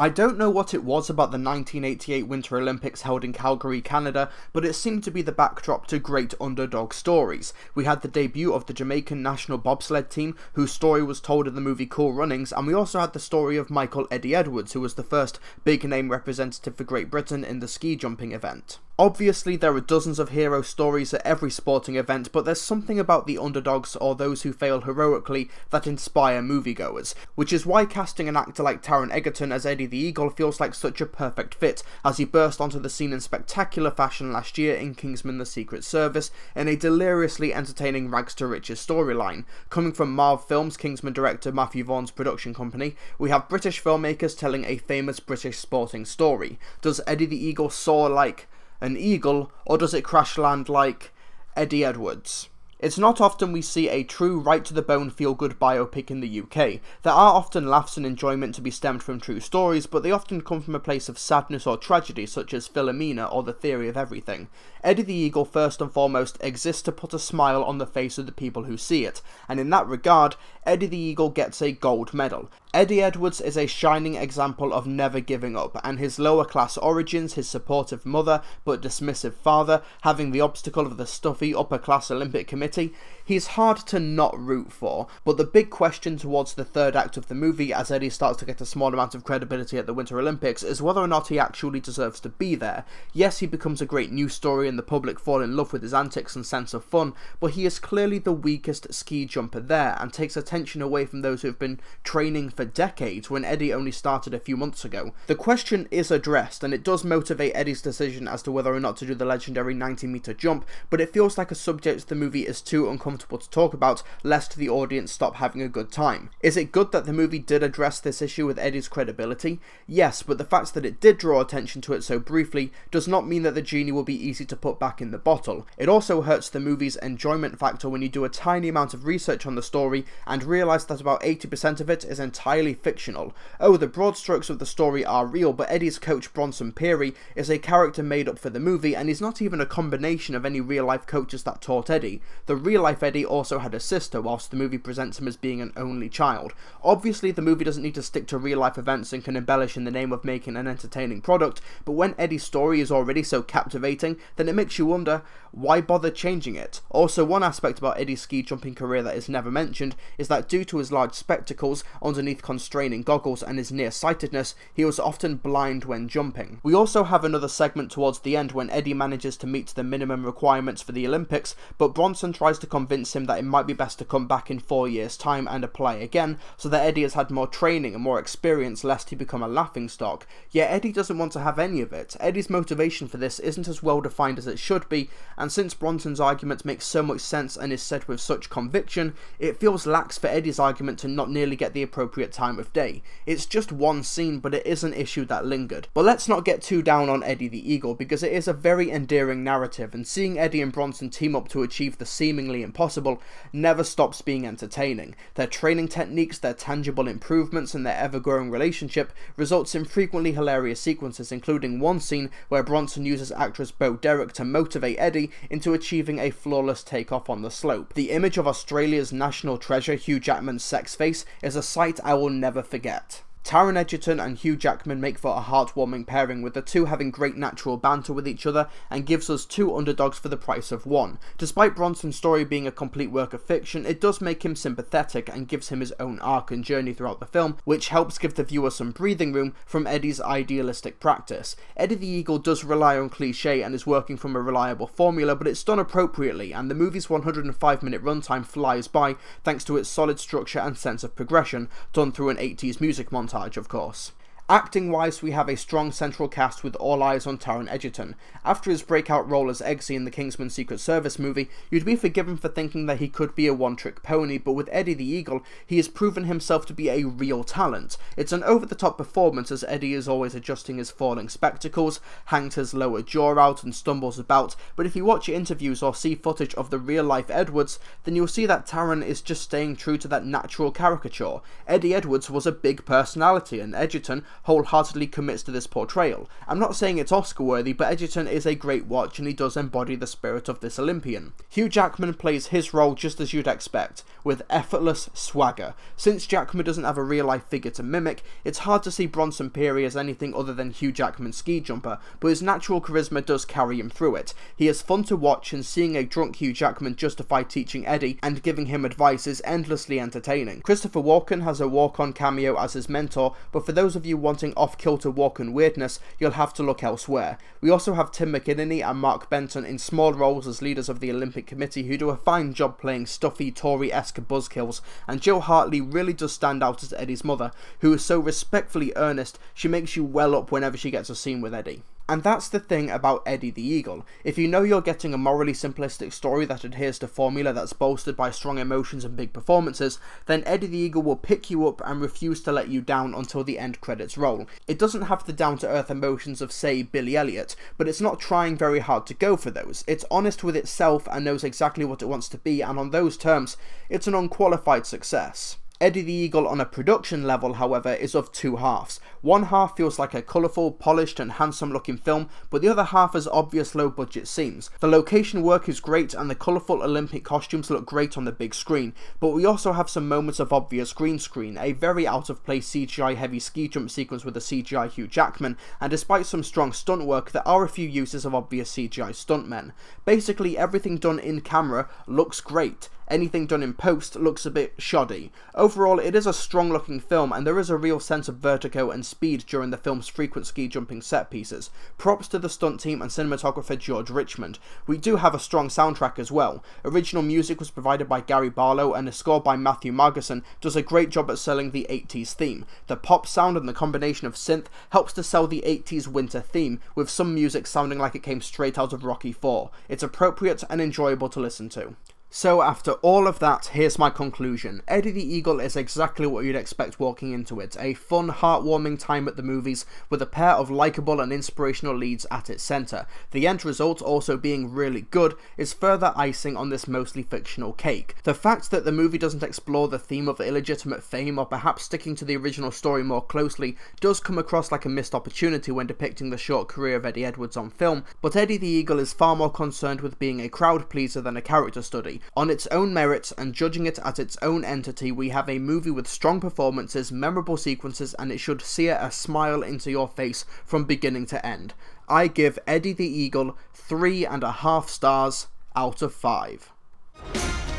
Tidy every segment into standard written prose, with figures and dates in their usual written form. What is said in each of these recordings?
I don't know what it was about the 1988 Winter Olympics held in Calgary, Canada, but it seemed to be the backdrop to great underdog stories. We had the debut of the Jamaican national bobsled team, whose story was told in the movie Cool Runnings, and we also had the story of Michael Eddie Edwards, who was the first big-name representative for Great Britain in the ski jumping event. Obviously, there are dozens of hero stories at every sporting event, but there's something about the underdogs or those who fail heroically that inspire moviegoers, which is why casting an actor like Taron Egerton as Eddie the Eagle feels like such a perfect fit, as he burst onto the scene in spectacular fashion last year in Kingsman: The Secret Service in a deliriously entertaining rags to riches storyline. Coming from Marv Films, Kingsman director Matthew Vaughn's production company, we have British filmmakers telling a famous British sporting story. Does Eddie the Eagle soar like an eagle, or does it crash land like Eddie Edwards? It's not often we see a true right-to-the-bone feel-good biopic in the UK. There are often laughs and enjoyment to be stemmed from true stories, but they often come from a place of sadness or tragedy, such as Philomena or The Theory of Everything. Eddie the Eagle first and foremost exists to put a smile on the face of the people who see it, and in that regard, Eddie the Eagle gets a gold medal. Eddie Edwards is a shining example of never giving up, and his lower-class origins, his supportive mother but dismissive father, having the obstacle of the stuffy upper-class Olympic Committee, he's hard to not root for. But the big question towards the third act of the movie, as Eddie starts to get a small amount of credibility at the Winter Olympics, is whether or not he actually deserves to be there. Yes, he becomes a great news story and the public fall in love with his antics and sense of fun, but he is clearly the weakest ski jumper there, and takes attention away from those who have been training for decades when Eddie only started a few months ago. The question is addressed, and it does motivate Eddie's decision as to whether or not to do the legendary 90-meter jump, but it feels like a subject the movie is too uncomfortable to talk about, lest the audience stop having a good time. Is it good that the movie did address this issue with Eddie's credibility? Yes, but the fact that it did draw attention to it so briefly does not mean that the genie will be easy to put back in the bottle. It also hurts the movie's enjoyment factor when you do a tiny amount of research on the story and realise that about 80% of it is entirely fictional. Oh, the broad strokes of the story are real, but Eddie's coach Bronson Peary is a character made up for the movie, and he's not even a combination of any real-life coaches that taught Eddie. The real-life Eddie also had a sister, whilst the movie presents him as being an only child. Obviously, the movie doesn't need to stick to real-life events and can embellish in the name of making an entertaining product, but when Eddie's story is already so captivating, then it makes you wonder, why bother changing it? Also, one aspect about Eddie's ski jumping career that is never mentioned is that due to his large spectacles underneath constraining goggles and his nearsightedness, he was often blind when jumping. We also have another segment towards the end when Eddie manages to meet the minimum requirements for the Olympics, but Bronson tries to convince him that it might be best to come back in 4 years' time and apply again, so that Eddie has had more training and more experience lest he become a laughingstock. Yet Eddie doesn't want to have any of it. Eddie's motivation for this isn't as well defined as it should be, and since Bronson's argument makes so much sense and is said with such conviction, it feels lax for Eddie's argument to not nearly get the appropriate time of day. It's just one scene, but it is an issue that lingered. But let's not get too down on Eddie the Eagle, because it is a very endearing narrative, and seeing Eddie and Bronson team up to achieve the seemingly impossible never stops being entertaining. Their training techniques, their tangible improvements, and their ever-growing relationship results in frequently hilarious sequences, including one scene where Bronson uses actress Bo Derek to motivate Eddie into achieving a flawless takeoff on the slope. The image of Australia's national treasure, Hugh Jackman's sex face, is a sight I will never forget. Taron Egerton and Hugh Jackman make for a heartwarming pairing, with the two having great natural banter with each other, and gives us two underdogs for the price of one. Despite Bronson's story being a complete work of fiction, it does make him sympathetic and gives him his own arc and journey throughout the film, which helps give the viewer some breathing room from Eddie's idealistic practice. Eddie the Eagle does rely on cliché and is working from a reliable formula, but it's done appropriately, and the movie's 105-minute runtime flies by thanks to its solid structure and sense of progression, done through an 80s music montage, of course. Acting-wise, we have a strong central cast with all eyes on Taron Egerton. After his breakout role as Eggsy in the Kingsman Secret Service movie, you'd be forgiven for thinking that he could be a one-trick pony, but with Eddie the Eagle, he has proven himself to be a real talent. It's an over-the-top performance, as Eddie is always adjusting his falling spectacles, hangs his lower jaw out and stumbles about, but if you watch interviews or see footage of the real-life Edwards, then you'll see that Taron is just staying true to that natural caricature. Eddie Edwards was a big personality, and Egerton, wholeheartedly commits to this portrayal. I'm not saying it's Oscar worthy, but Edgerton is a great watch and he does embody the spirit of this Olympian. Hugh Jackman plays his role just as you'd expect, with effortless swagger. Since Jackman doesn't have a real life figure to mimic, it's hard to see Bronson Peary as anything other than Hugh Jackman's ski jumper, but his natural charisma does carry him through it. He is fun to watch, and seeing a drunk Hugh Jackman justify teaching Eddie and giving him advice is endlessly entertaining. Christopher Walken has a walk-on cameo as his mentor, but for those of you wanting off-kilter Walken weirdness, you'll have to look elsewhere. We also have Tim McInerney and Mark Benton in small roles as leaders of the Olympic Committee who do a fine job playing stuffy Tory-esque buzzkills, and Jill Hartley really does stand out as Eddie's mother, who is so respectfully earnest she makes you well up whenever she gets a scene with Eddie. And that's the thing about Eddie the Eagle. If you know you're getting a morally simplistic story that adheres to formula that's bolstered by strong emotions and big performances, then Eddie the Eagle will pick you up and refuse to let you down until the end credits roll. It doesn't have the down-to-earth emotions of, say, Billy Elliot, but it's not trying very hard to go for those. It's honest with itself and knows exactly what it wants to be, and on those terms, it's an unqualified success. Eddie the Eagle on a production level, however, is of two halves. One half feels like a colourful, polished and handsome looking film, but the other half has obvious low budget scenes. The location work is great and the colourful Olympic costumes look great on the big screen, but we also have some moments of obvious green screen, a very out of place CGI heavy ski jump sequence with a CGI Hugh Jackman, and despite some strong stunt work, there are a few uses of obvious CGI stuntmen. Basically everything done in camera looks great. Anything done in post looks a bit shoddy. Overall, it is a strong looking film and there is a real sense of vertigo and speed during the film's frequent ski jumping set pieces. Props to the stunt team and cinematographer George Richmond. We do have a strong soundtrack as well. Original music was provided by Gary Barlow and a score by Matthew Margeson does a great job at selling the 80s theme. The pop sound and the combination of synth helps to sell the 80s winter theme, with some music sounding like it came straight out of Rocky IV. It's appropriate and enjoyable to listen to. So after all of that, here's my conclusion. Eddie the Eagle is exactly what you'd expect walking into it. A fun, heartwarming time at the movies with a pair of likeable and inspirational leads at its centre. The end result, also being really good, is further icing on this mostly fictional cake. The fact that the movie doesn't explore the theme of illegitimate fame or perhaps sticking to the original story more closely does come across like a missed opportunity when depicting the short career of Eddie Edwards on film, but Eddie the Eagle is far more concerned with being a crowd pleaser than a character study. On its own merits and judging it as its own entity, we have a movie with strong performances, memorable sequences, and it should sear a smile into your face from beginning to end. I give Eddie the Eagle 3.5 stars out of 5.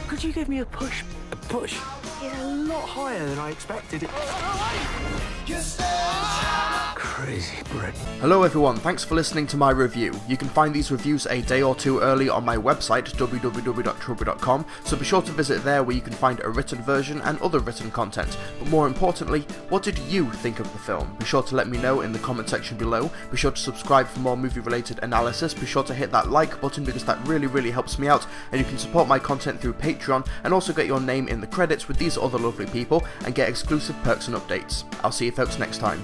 Could you give me a push? A push? It's a lot higher than I expected. Crazy Brit. Hello everyone, thanks for listening to my review. You can find these reviews a day or two early on my website, www.trilbee.com, so be sure to visit there where you can find a written version and other written content. But more importantly, what did you think of the film? Be sure to let me know in the comment section below. Be sure to subscribe for more movie related analysis. Be sure to hit that like button because that really helps me out, and you can support my content through Patreon and also get your name in the credits with these other lovely people and get exclusive perks and updates. I'll see you folks next time.